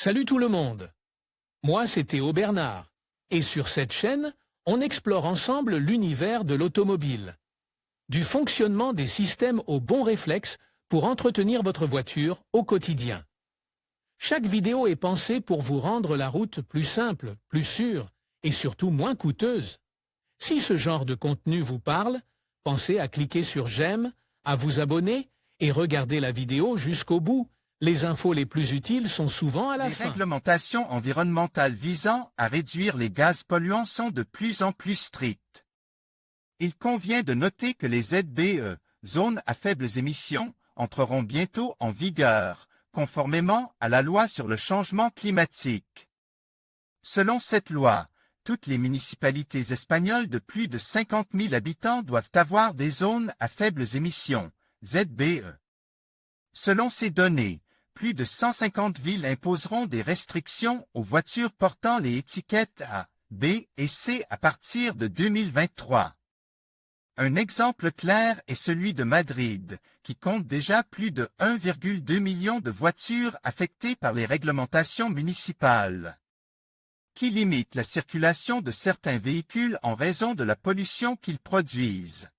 Salut tout le monde. Moi, c'est Théo Bernard. Et sur cette chaîne, on explore ensemble l'univers de l'automobile. Du fonctionnement des systèmes aux bons réflexes pour entretenir votre voiture au quotidien. Chaque vidéo est pensée pour vous rendre la route plus simple, plus sûre et surtout moins coûteuse. Si ce genre de contenu vous parle, pensez à cliquer sur j'aime, à vous abonner et regarder la vidéo jusqu'au bout. Les infos les plus utiles sont souvent à la fin. Les réglementations environnementales visant à réduire les gaz polluants sont de plus en plus strictes. Il convient de noter que les ZBE, zones à faibles émissions, entreront bientôt en vigueur, conformément à la loi sur le changement climatique. Selon cette loi, toutes les municipalités espagnoles de plus de 50 000 habitants doivent avoir des zones à faibles émissions, ZBE. Selon ces données, plus de 150 villes imposeront des restrictions aux voitures portant les étiquettes A, B et C à partir de 2023. Un exemple clair est celui de Madrid, qui compte déjà plus de 1,2 million de voitures affectées par les réglementations municipales, qui limitent la circulation de certains véhicules en raison de la pollution qu'ils produisent.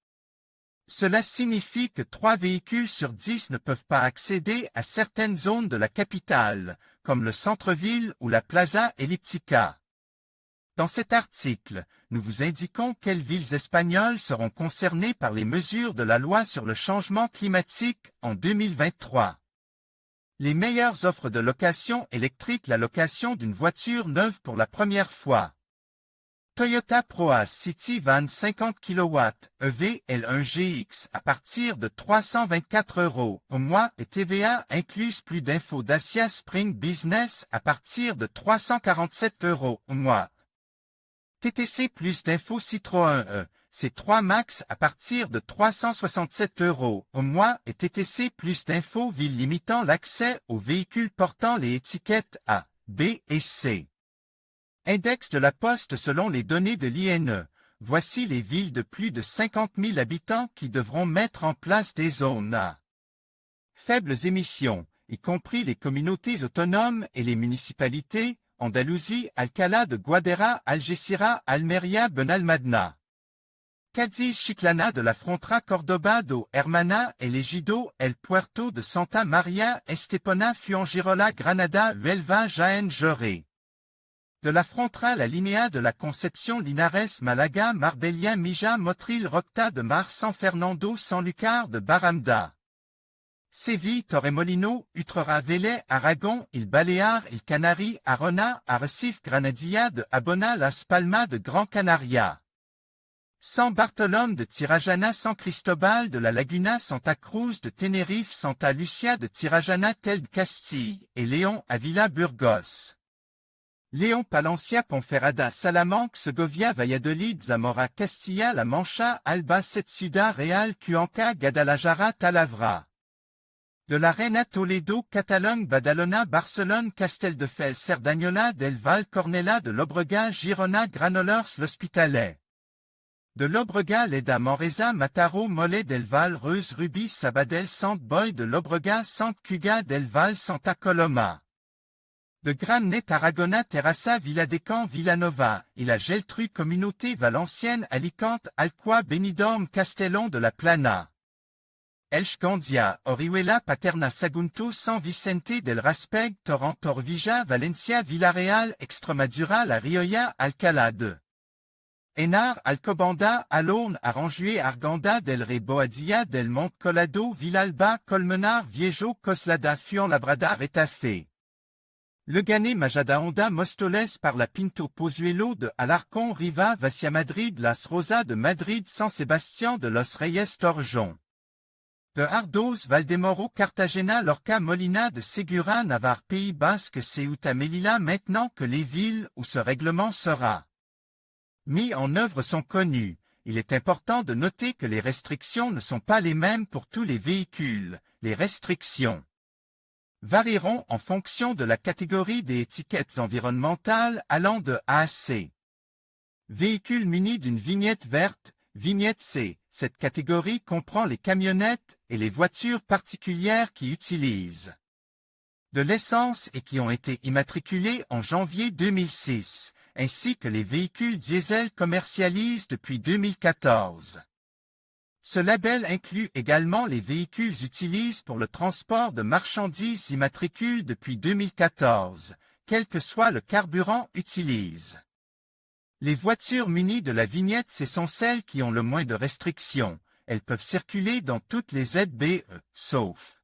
Cela signifie que 3 véhicules sur 10 ne peuvent pas accéder à certaines zones de la capitale, comme le centre-ville ou la Plaza Ellíptica. Dans cet article, nous vous indiquons quelles villes espagnoles seront concernées par les mesures de la loi sur le changement climatique en 2023. Les meilleures offres de location électrique: la location d'une voiture neuve pour la première fois. Toyota Proace City Van 50 kW EV L1GX à partir de 324 € au mois et TVA incluse. Plus d'infos: Dacia Spring Business à partir de 347 € au mois. TTC plus d'infos: Citroën C3 Max à partir de 367 € au mois et TTC plus d'infos: villes limitant l'accès aux véhicules portant les étiquettes A, B et C. Index de la Poste selon les données de l'INE. Voici les villes de plus de 50 000 habitants qui devront mettre en place des zones à faibles émissions, y compris les communautés autonomes et les municipalités: Andalousie, Alcalá de Guadira, Algeciras, Almería, Benalmádena, Cádiz, Chiclana de la Frontera, Córdoba do Hermana, El Ejido, El Puerto de Santa María, Estepona, Fuengirola, Granada, Huelva, Jaén, Joré. De la Frontera, la Linéa de la Concepción, Linares, Malaga, Marbella, Mija, Motril, Rocta de Mar, San Fernando, Sanlúcar de Barrameda, Séville, Torremolino, Utrera, Vélez, Aragon, Îles Baléares, Îles Canaries, Arona, Arrecife, Granadilla de Abona, Las Palmas de Gran Canaria, San Bartolomé de Tirajana, San Cristobal de la Laguna, Santa Cruz de Tenerife, Santa Lucia de Tirajana, Telde Castille et Léon Ávila, Burgos. Léon, Palencia, Ponferrada, Salamanque, Segovia, Valladolid, Zamora, Castilla, La Mancha, Albacete, Ciudad Real, Cuenca, Guadalajara, Talavera. De la Reina, Toledo, Catalogne, Badalona, Barcelone, Castelldefels, Cerdanyola, del Val, Cornellà de Llobregat, Girona, Granollers, l'Hospitalet. De Llobregat, Lleida, Manresa, Mataró, Mollet del Val, Reus, Rubí, Sabadell, Sant Boi de Llobregat, Sant Cugat del Val, Santa Coloma. De Granet, Tarragona, Terrassa, Viladecans, Villanova, et la Geltrú, Communauté Valencienne, Alicante, Alcoy, Benidorm, Castellón de la Plana. Elche, Gandia, Orihuela, Paterna, Sagunto, San Vicente del Raspeg, Torrent, Torrevieja, Valencia, Villarreal, Extremadura, La Rioja, Alcalá de Henar, Alcobanda, Alorne, Aranjuez, Arganda, del Rey, Boadilla, del Monte Collado, Villalba, Colmenar, Viejo, Coslada, Fuenlabrada, Retafe. Leganés, Majadahonda, Móstoles, Parla, Pinto, Pozuelo de Alarcón, Riva, Vacia, Madrid, Las Rosas de Madrid, San Sebastián de los Reyes, Torreón. De Ardoz, Valdemoro, Cartagena, Lorca, Molina de Segura, Navarre, Pays Basque, Ceuta, Melilla. Maintenant que les villes où ce règlement sera mis en œuvre sont connues, il est important de noter que les restrictions ne sont pas les mêmes pour tous les véhicules. Les restrictions varieront en fonction de la catégorie des étiquettes environnementales allant de A à C. Véhicules munis d'une vignette verte, vignette C. Cette catégorie comprend les camionnettes et les voitures particulières qui utilisent de l'essence et qui ont été immatriculés en janvier 2006, ainsi que les véhicules diesel commercialisés depuis 2014. Ce label inclut également les véhicules utilisés pour le transport de marchandises immatriculés depuis 2014, quel que soit le carburant utilisé. Les voitures munies de la vignette C sont celles qui ont le moins de restrictions. Elles peuvent circuler dans toutes les ZBE, sauf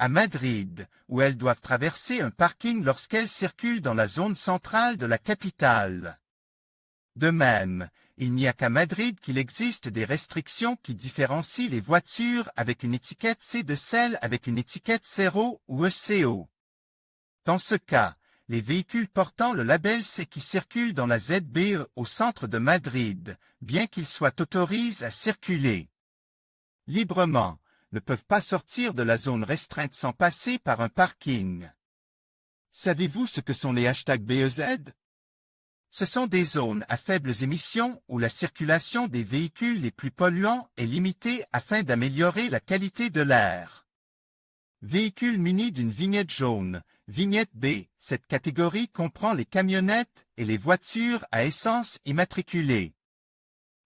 à Madrid, où elles doivent traverser un parking lorsqu'elles circulent dans la zone centrale de la capitale. De même, il n'y a qu'à Madrid qu'il existe des restrictions qui différencient les voitures avec une étiquette C de celles avec une étiquette 0 ou ECO. Dans ce cas, les véhicules portant le label C qui circulent dans la ZBE au centre de Madrid, bien qu'ils soient autorisés à circuler librement, ne peuvent pas sortir de la zone restreinte sans passer par un parking. Savez-vous ce que sont les #BEZ? Ce sont des zones à faibles émissions où la circulation des véhicules les plus polluants est limitée afin d'améliorer la qualité de l'air. Véhicules munis d'une vignette jaune, vignette B, cette catégorie comprend les camionnettes et les voitures à essence immatriculées.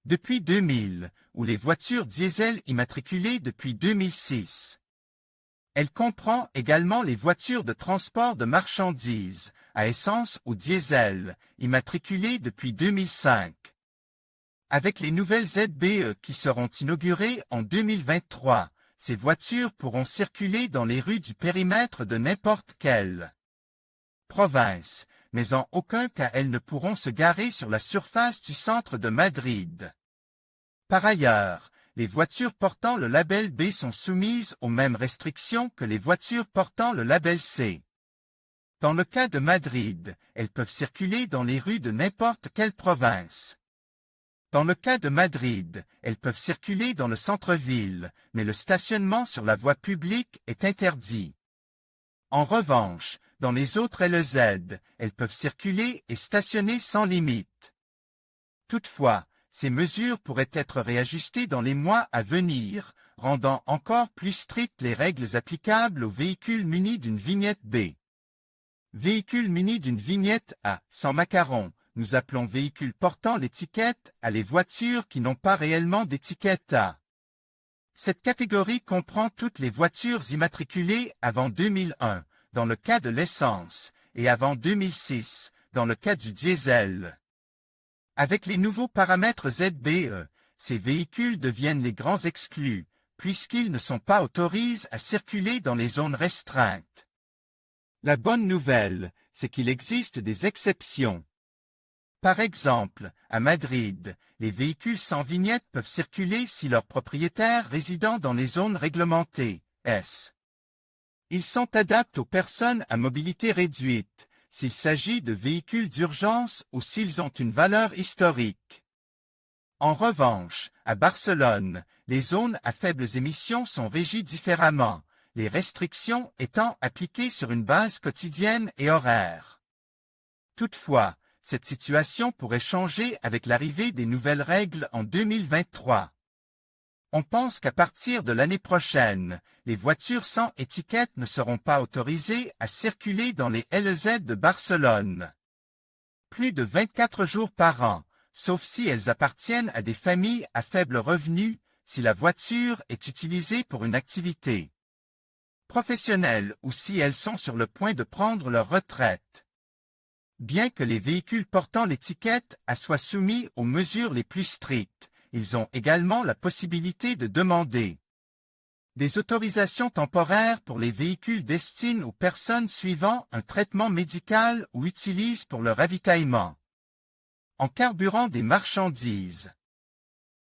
Depuis 2000, ou les voitures diesel immatriculées depuis 2006. Elle comprend également les voitures de transport de marchandises, à essence ou diesel, immatriculées depuis 2005. Avec les nouvelles ZBE qui seront inaugurées en 2023, ces voitures pourront circuler dans les rues du périmètre de n'importe quelle province, mais en aucun cas elles ne pourront se garer sur la surface du centre de Madrid. Par ailleurs, les voitures portant le label B sont soumises aux mêmes restrictions que les voitures portant le label C. Dans le cas de Madrid, elles peuvent circuler dans les rues de n'importe quelle province. Dans le cas de Madrid, elles peuvent circuler dans le centre-ville, mais le stationnement sur la voie publique est interdit. En revanche, dans les autres LEZ, elles peuvent circuler et stationner sans limite. Toutefois, ces mesures pourraient être réajustées dans les mois à venir, rendant encore plus strictes les règles applicables aux véhicules munis d'une vignette B. Véhicules munis d'une vignette A, sans macaron, nous appelons véhicules portant l'étiquette A les voitures qui n'ont pas réellement d'étiquette A. Cette catégorie comprend toutes les voitures immatriculées avant 2001, dans le cas de l'essence, et avant 2006, dans le cas du diesel. Avec les nouveaux paramètres ZBE, ces véhicules deviennent les grands exclus, puisqu'ils ne sont pas autorisés à circuler dans les zones restreintes. La bonne nouvelle, c'est qu'il existe des exceptions. Par exemple, à Madrid, les véhicules sans vignette peuvent circuler si leur propriétaire résident dans les zones réglementées, S. Ils sont adaptés aux personnes à mobilité réduite, s'il s'agit de véhicules d'urgence ou s'ils ont une valeur historique. En revanche, à Barcelone, les zones à faibles émissions sont régies différemment, les restrictions étant appliquées sur une base quotidienne et horaire. Toutefois, cette situation pourrait changer avec l'arrivée des nouvelles règles en 2023. On pense qu'à partir de l'année prochaine, les voitures sans étiquette ne seront pas autorisées à circuler dans les LEZ de Barcelone. Plus de 24 jours par an, sauf si elles appartiennent à des familles à faible revenu, si la voiture est utilisée pour une activité professionnelle ou si elles sont sur le point de prendre leur retraite. Bien que les véhicules portant l'étiquette A soient soumis aux mesures les plus strictes, ils ont également la possibilité de demander des autorisations temporaires pour les véhicules destinés aux personnes suivant un traitement médical ou utilisent pour le ravitaillement en carburant des marchandises.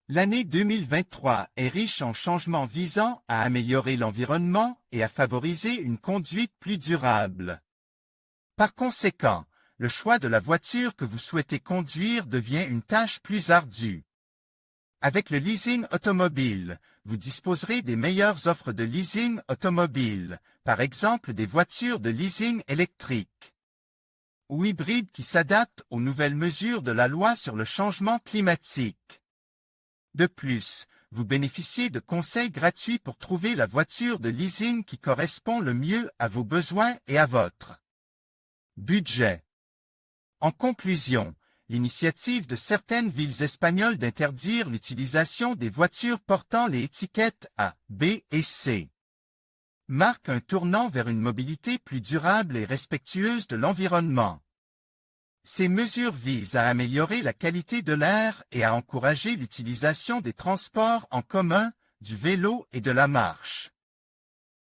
L'année 2023 est riche en changements visant à améliorer l'environnement et à favoriser une conduite plus durable. Par conséquent, le choix de la voiture que vous souhaitez conduire devient une tâche plus ardue. Avec le leasing automobile, vous disposerez des meilleures offres de leasing automobile, par exemple des voitures de leasing électriques ou hybrides qui s'adaptent aux nouvelles mesures de la loi sur le changement climatique. De plus, vous bénéficiez de conseils gratuits pour trouver la voiture de leasing qui correspond le mieux à vos besoins et à votre budget. En conclusion, l'initiative de certaines villes espagnoles d'interdire l'utilisation des voitures portant les étiquettes A, B et C marque un tournant vers une mobilité plus durable et respectueuse de l'environnement. Ces mesures visent à améliorer la qualité de l'air et à encourager l'utilisation des transports en commun, du vélo et de la marche.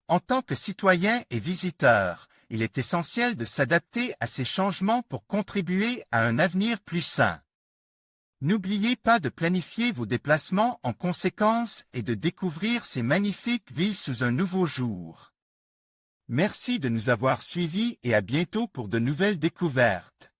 En tant que citoyens et visiteurs, il est essentiel de s'adapter à ces changements pour contribuer à un avenir plus sain. N'oubliez pas de planifier vos déplacements en conséquence et de découvrir ces magnifiques villes sous un nouveau jour. Merci de nous avoir suivis et à bientôt pour de nouvelles découvertes.